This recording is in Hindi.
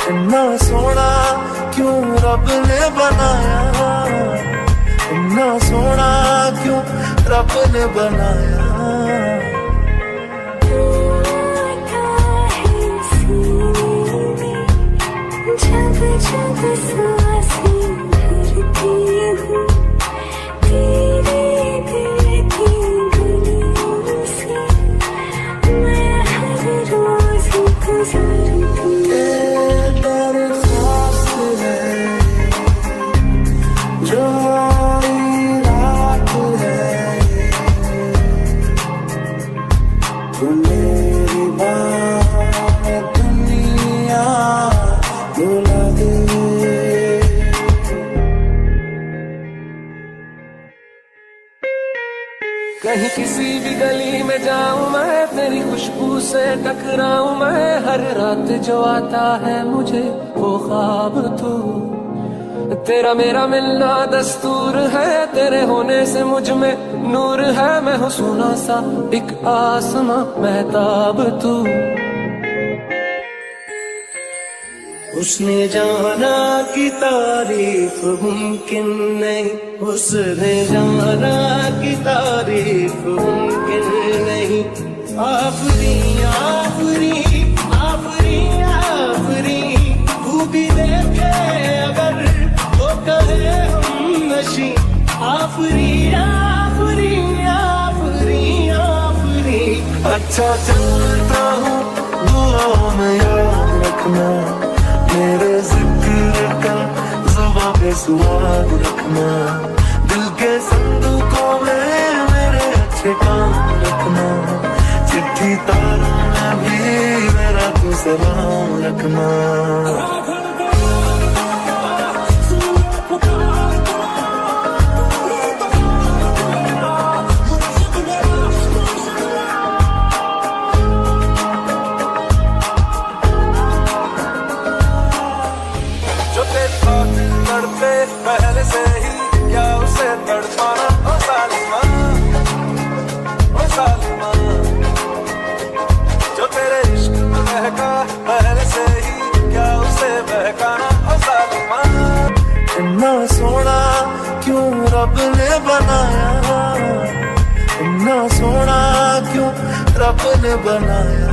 इतना सोना क्यों रब ने बनाया, इतना सोना क्यों रब ने बनाया। जब जब सांसें भरती हूँ तेरे दिल की गलियों से, मैं हर रोज गुजरती दरख्वास्त है जो रात है, तू मेरी बात दुनिया भुला दे। कहीं किसी भी गली में जाऊं मैं, तेरी खुशबू से टकराऊं मैं, हर रात जो आता है मुझे वो ख्वाब तू। तेरा मेरा मिलना दस्तूर है, तेरे होने से मुझ में नूर है, मैं हूँ सोना सा एक आसमां महताब तू। उसने जाना कि तारीफ मुमकिन नहीं, उसने जाना कि तारीफ मुमकिन नहीं। आफरी आफरी आफरी आफरी तू भी देखे अगर तो कहे हम नशी। आफरी आफरी आफरी आफरी अच्छा चलता हूँ दुआओं में याद रखना, मेरे जिक्र का ज़ुबां पे सुहाग रखना, दिल के संदूकों में मेरे अच्छे काम रखना, चिट्ठी तारों में भी मेरा तू सलाम रखना। पहले से ही क्या उसे तड़पाना, ओ सालिमा ओ सालिमा, जो तेरे इश्क में बहका पहले से ही क्या उसे बहकाना, ओ सालिमा। इतना सोना क्यों रब ने बनाया, इतना सोना क्यों रब ने बनाया।